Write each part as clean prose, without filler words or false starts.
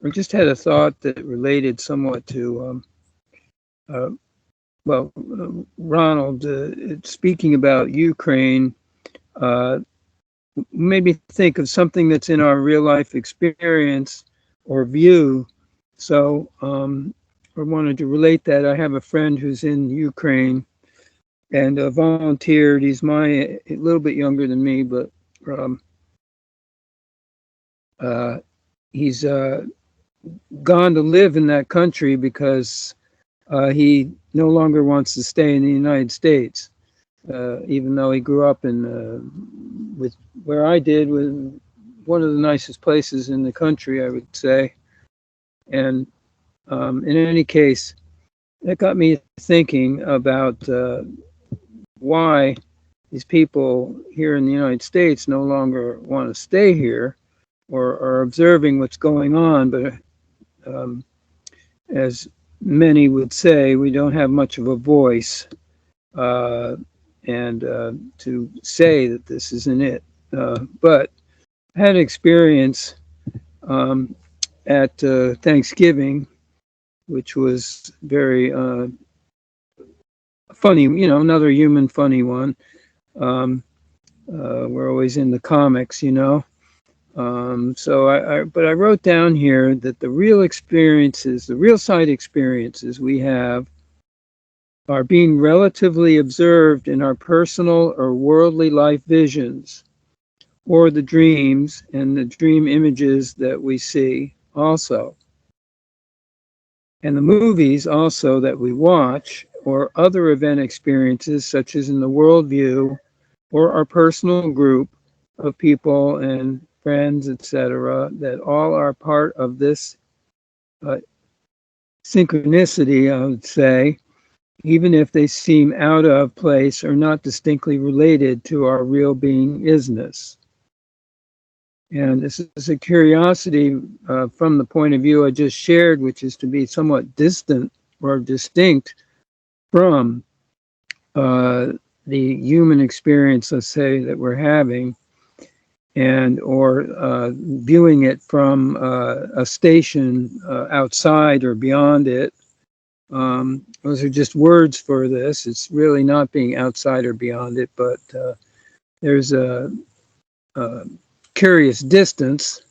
I just had a thought that related somewhat to, uh, Ronald, speaking about Ukraine, uh, made me think of something that's in our real life experience or view. So I wanted to relate that. I have a friend who's in Ukraine and volunteered. He's a little bit younger than me, but um, he's gone to live in that country because he no longer wants to stay in the United States, even though he grew up in with where I did, with one of the nicest places in the country, I would say. And in any case, that got me thinking about why these people here in the United States no longer want to stay here or are observing what's going on. But as many would say, we don't have much of a voice uh, and to say that this isn't it. But I had an experience at Thanksgiving, which was very funny, another human funny one. We're always in the comics, but I wrote down here that the real experiences, the real side experiences we have are being relatively observed in our personal or worldly life visions, or the dreams and the dream images that we see also. And the movies also that we watch, or other event experiences, such as in the worldview or our personal group of people and friends, etc., that all are part of this synchronicity, I would say, even if they seem out of place or not distinctly related to our real being isness. And this is a curiosity from the point of view I just shared, which is to be somewhat distant or distinct from the human experience, let's say, that we're having, and or viewing it from a station outside or beyond it. Those are just words for this. It's really not being outside or beyond it, but there's a curious distance.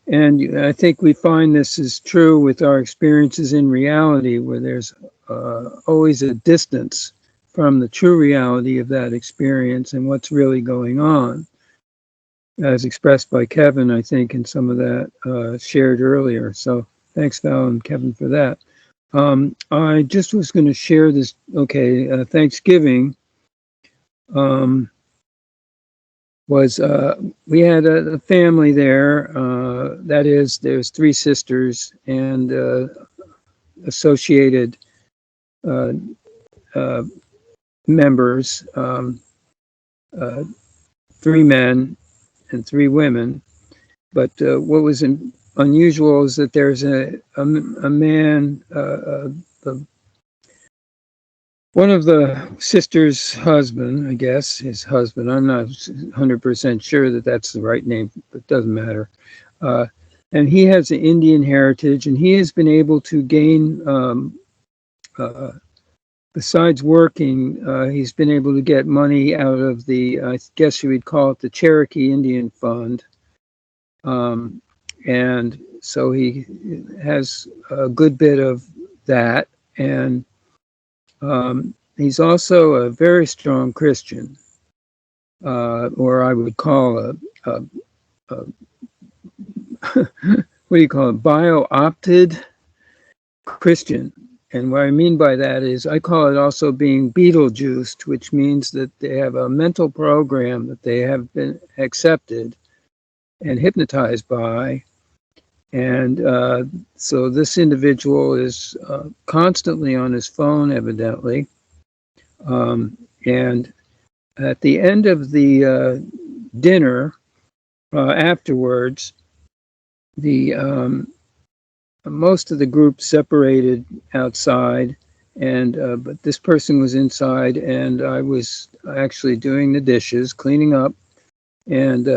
And I think we find this is true with our experiences in reality, where there's always a distance from the true reality of that experience and what's really going on, as expressed by Kevin, I think, in some of that shared earlier. So thanks, Val and Kevin, for that. I just was going to share this. Okay, Thanksgiving was we had a family there. That is, there's 3 sisters and associated members, 3 men and 3 women. But what was unusual is that there's a man, one of the sisters' husband, I guess, his husband, I'm not 100% sure that that's the right name, but it doesn't matter. And he has an Indian heritage, and he has been able to gain, besides working, he's been able to get money out of the, I guess you would call it the Cherokee Indian Fund. And so he has a good bit of that. And he's also a very strong Christian, or I would call a what do you call it, bio-opted Christian. And what I mean by that is I call it also being Beetlejuiced, which means that they have a mental program that they have been accepted and hypnotized by. And so this individual is constantly on his phone, evidently. And at the end of the dinner, afterwards, the most of the group separated outside, and but this person was inside, and I was actually doing the dishes, cleaning up, and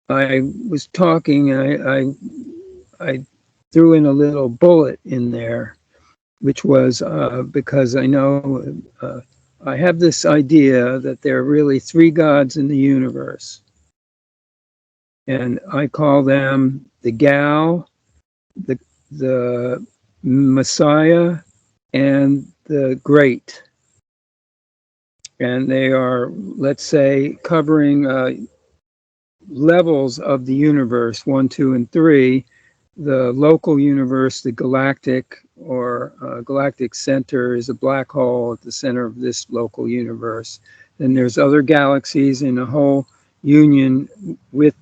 I was talking, and I threw in a little bullet in there, which was because I know I have this idea that there are really three gods in the universe. And I call them the Gal, the Messiah, and the Great. And they are, let's say, covering levels of the universe, 1, 2, and 3. The local universe, the galactic or galactic center, is a black hole at the center of this local universe. Then there's other galaxies in a whole union with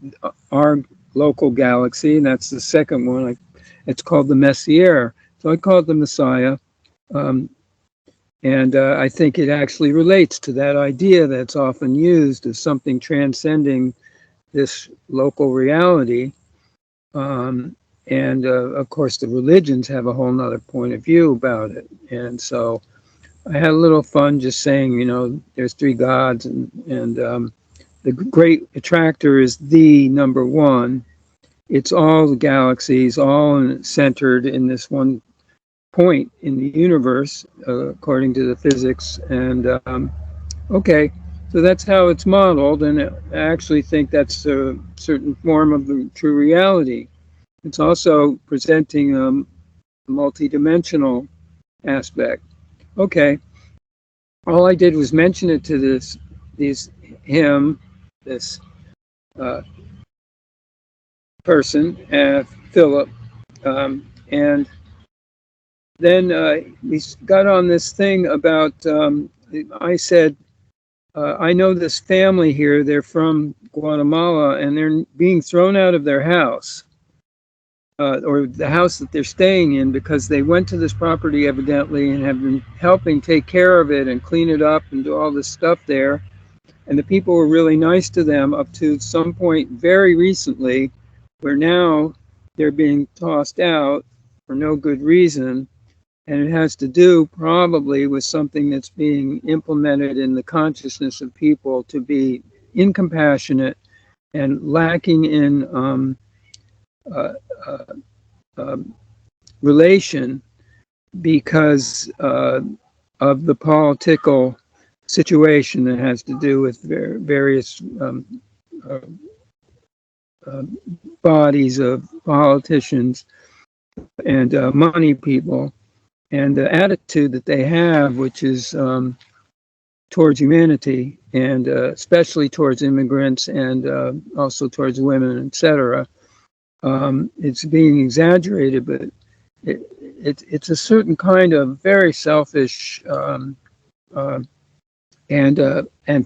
our local galaxy, and that's the second one. It's called the Messier. So I call it the Messiah. And I think it actually relates to that idea that's often used of something transcending this local reality. And of course, the religions have a whole nother point of view about it. And so I had a little fun just saying, you know, there's three gods, and the great attractor is the number one. It's all the galaxies, all centered in this one point in the universe, according to the physics. And okay, so that's how it's modeled, and I actually think that's a certain form of the true reality. It's also presenting a multi-dimensional aspect. Okay, all I did was mention it to this person, Philip, and then we got on this thing about, I said, I know this family here, they're from Guatemala, and they're being thrown out of their house, or the house that they're staying in, because they went to this property evidently and have been helping take care of it and clean it up and do all this stuff there. And the people were really nice to them up to some point very recently, where now they're being tossed out for no good reason. And it has to do probably with something that's being implemented in the consciousness of people to be incompassionate and lacking in relation because of the political situation that has to do with various bodies of politicians and money people. And the attitude that they have, which is towards humanity, and especially towards immigrants, and also towards women, etc., it's being exaggerated, but it's a certain kind of very selfish and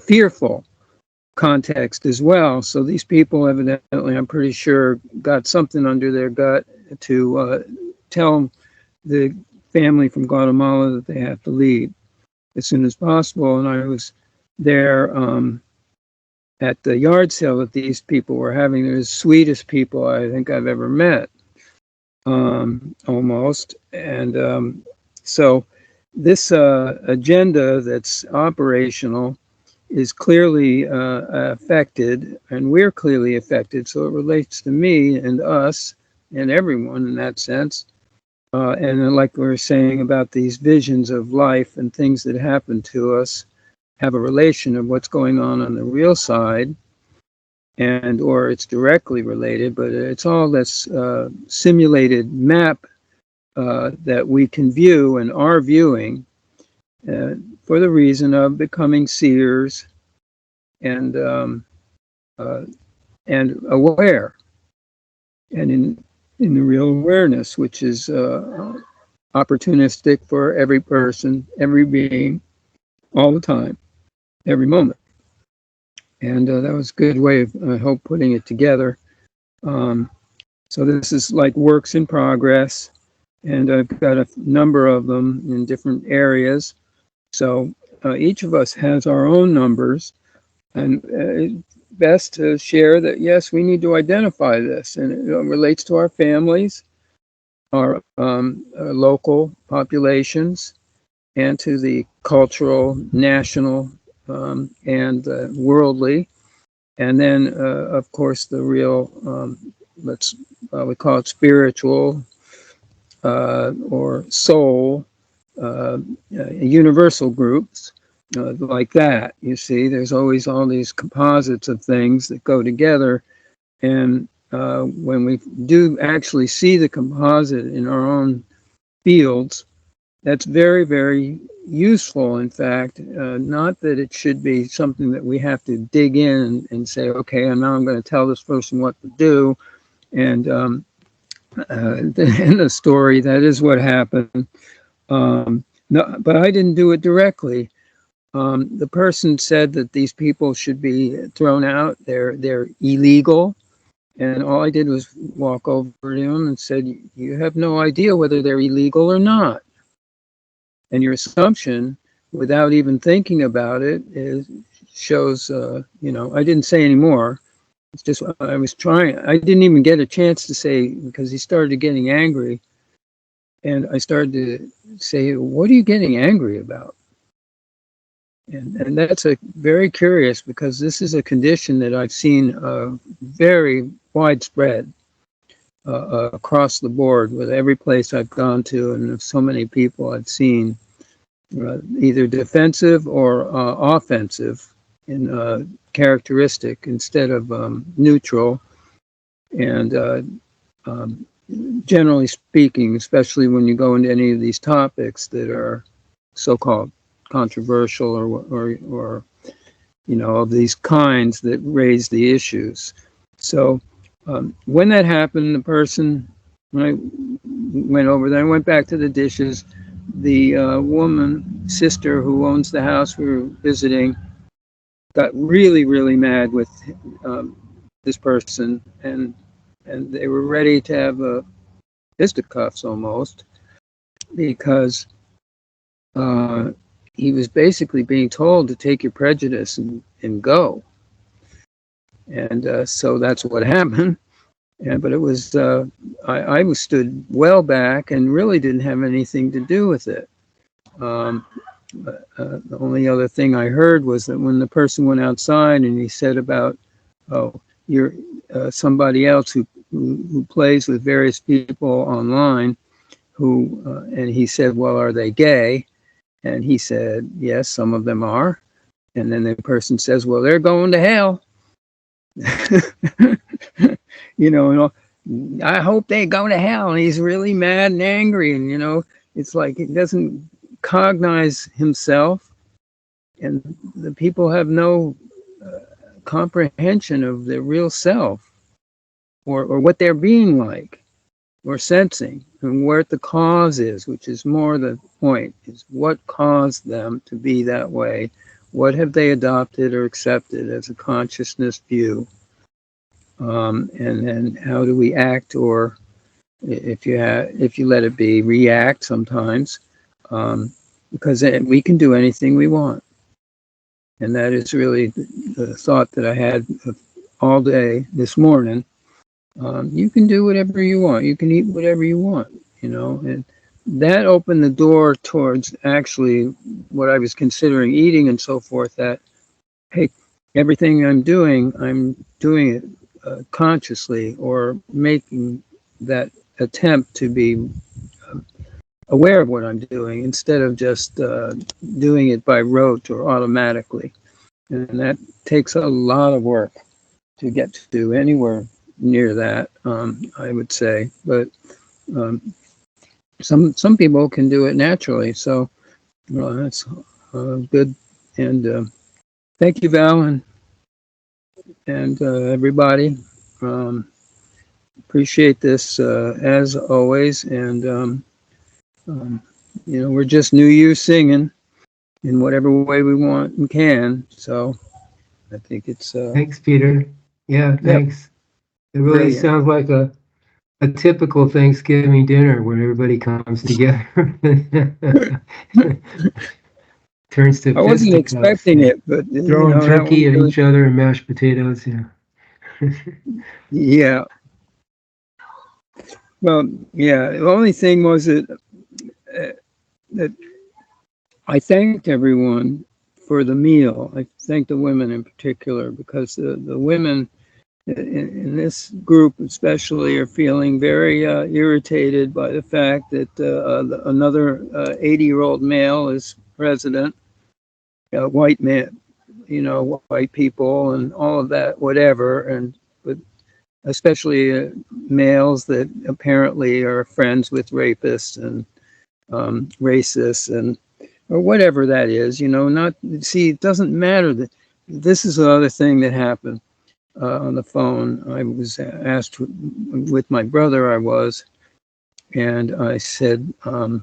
fearful context as well. So these people evidently, I'm pretty sure, got something under their gut to tell the family from Guatemala that they have to leave as soon as possible. And I was there at the yard sale that these people were having. They're the sweetest people I think I've ever met, almost. And so this agenda that's operational is clearly affected, and we're clearly affected. So it relates to me and us and everyone in that sense. And like we were saying about these visions of life and things that happen to us have a relation of what's going on the real side, and or it's directly related, but it's all this simulated map that we can view and are viewing for the reason of becoming seers and aware, and in the real awareness, which is opportunistic for every person, every being, all the time, every moment. And that was a good way of, I hope, putting it together. So this is like works in progress, and I've got a number of them in different areas. So each of us has our own numbers, and it's best to share that, yes, we need to identify this, and it relates to our families, our local populations, and to the cultural, national, and worldly. And then, of course, the real, let's we call it spiritual or soul, universal groups like that. You see, there's always all these composites of things that go together. And when we do actually see the composite in our own fields, that's very, very useful. In fact, not that it should be something that we have to dig in and say, okay, and now I'm going to tell this person what to do. And in the story, that is what happened. No, but I didn't do it directly. The person said that these people should be thrown out. They're illegal. And all I did was walk over to him and said, you have no idea whether they're illegal or not. And your assumption, without even thinking about it, shows, you know, I didn't say any more. It's just, I was trying, I didn't even get a chance to say, because he started getting angry. And I started to say, what are you getting angry about? And that's a very curious, because this is a condition that I've seen very widespread across the board with every place I've gone to, and so many people I've seen, either defensive or offensive in characteristic instead of neutral. And generally speaking, especially when you go into any of these topics that are so-called controversial or you know, of these kinds that raise the issues. So when that happened, the person, when I went over there, I went back to the dishes. The woman, sister who owns the house we were visiting, got really, really mad with this person, and they were ready to have fisticuffs almost, because he was basically being told to take your prejudice and go. And so that's what happened. But it was, I was stood well back and really didn't have anything to do with it. The only other thing I heard was that when the person went outside and he said about, oh, you're somebody else who plays with various people online, who, and he said, well, are they gay? And he said, yes, some of them are. And then the person says, well, they're going to hell. You know, I hope they go to hell. And he's really mad and angry. And, you know, it's like he doesn't cognize himself. And the people have no comprehension of their real self, or what they're being like, or sensing, and where the cause is, which is more the point, is what caused them to be that way. What have they adopted or accepted as a consciousness view? And then how do we act, or if you let it be, react sometimes, because we can do anything we want. And that is really the thought that I had all day this morning. You can do whatever you want. You can eat whatever you want, you know, and that opened the door towards actually what I was considering eating and so forth, that, hey, everything I'm doing it consciously, or making that attempt to be aware of what I'm doing instead of just doing it by rote or automatically. And that takes a lot of work to get to anywhere near that, I would say. But some people can do it naturally. So that's good. And thank you, Val, and everybody. Appreciate this as always. And you know, we're just New Year singing in whatever way we want and can. So I think it's thanks, Peter. Yeah, thanks. Yep. It really brilliant. Sounds like a typical Thanksgiving dinner where everybody comes together. Turns to I wasn't expecting it, but throwing turkey at each other and mashed potatoes. Yeah. Yeah. Well, yeah. The only thing was that I thanked everyone for the meal. I thanked the women in particular, because the women in this group especially are feeling very irritated by the fact that another 80-year-old male is president, white man, white people and all of that, whatever, but especially males that apparently are friends with rapists and racists and or whatever that is, it doesn't matter. That this is the other thing that happened on the phone. I was asked with my brother, and I said, I've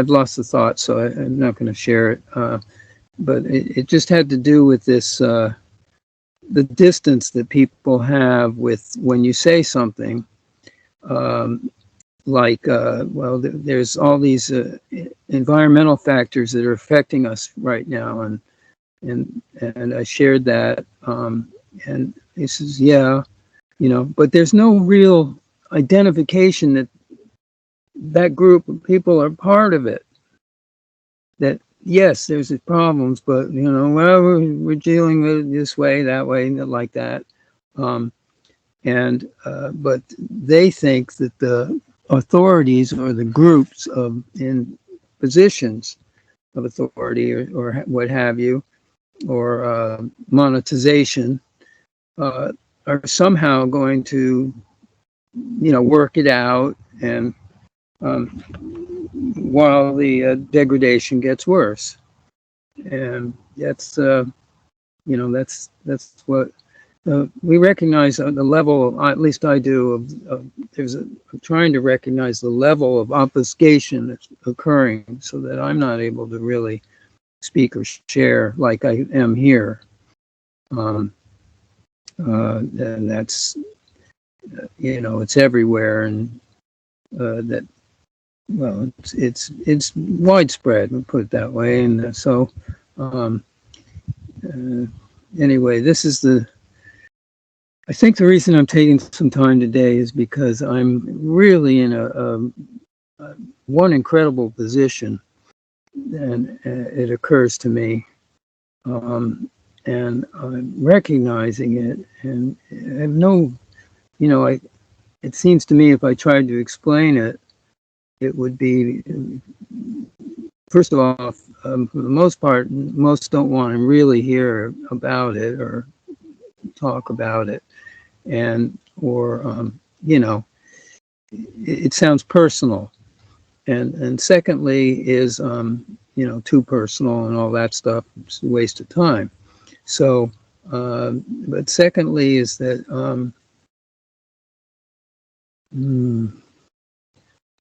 lost the thought, so I'm not going to share it. But it just had to do with this, the distance that people have with when you say something, there's all these environmental factors that are affecting us right now, and I shared that, and he says, yeah, but there's no real identification that group of people are part of it. That yes, there's problems, but we're dealing with it this way, that way, like that, but they think that the authorities or the groups in positions of authority or what have you, or monetization, are somehow going to work it out, and while the degradation gets worse. And that's that's what we recognize the level, at least I do, I'm trying to recognize the level of obfuscation that's occurring so that I'm not able to really speak or share like I am here. And that's, it's everywhere, and that, well, it's widespread, we'll put it that way. And so anyway, this is I think the reason I'm taking some time today is because I'm really in one incredible position, and it occurs to me, and I'm recognizing it, and I have no, it seems to me if I tried to explain it, it would be, first of all, for the most part, most don't want to really hear about it or talk about it, or it sounds personal, and secondly is too personal and all that stuff. It's a waste of time. So, but secondly is that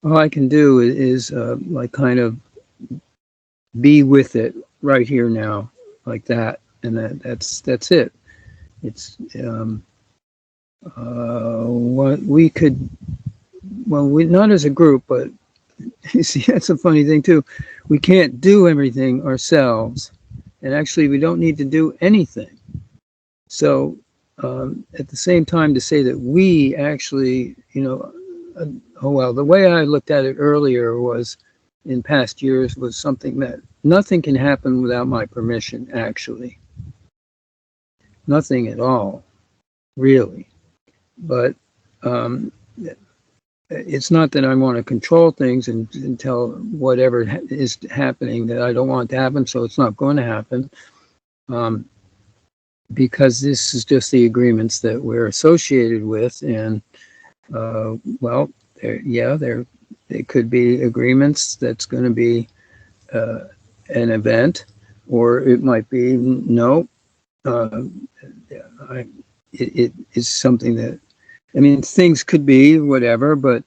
all I can do is like kind of be with it right here now, like that, and that's it. It's what we could, well, we not as a group, but you see, that's a funny thing too. We can't do everything ourselves, and actually, we don't need to do anything. So, at the same time, to say that we actually, the way I looked at it earlier was, in past years, was something that nothing can happen without my permission, actually. Nothing at all, really. But it's not that I want to control things and tell whatever is happening that I don't want to happen, so it's not going to happen. Because this is just the agreements that we're associated with, and there could be agreements that's going to be an event, or it might be no. It is something that, things could be whatever, but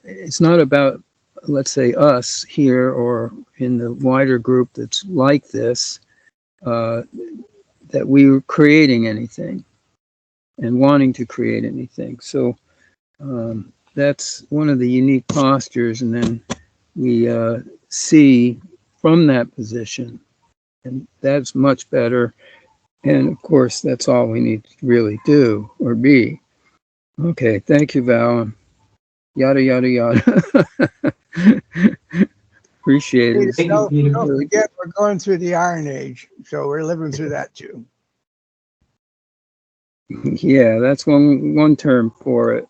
it's not about, let's say, us here or in the wider group that's like this, that we were creating anything and wanting to create anything. So that's one of the unique postures, and then we see from that position, and that's much better. And of course, that's all we need to really do or be. Okay, thank you, Val. Yada, yada, yada. Appreciate it. Thank you, Peter. Don't forget, we're going through the Iron Age, so we're living through that too. Yeah, that's one term for it.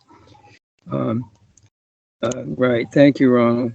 Right. Thank you, Ronald.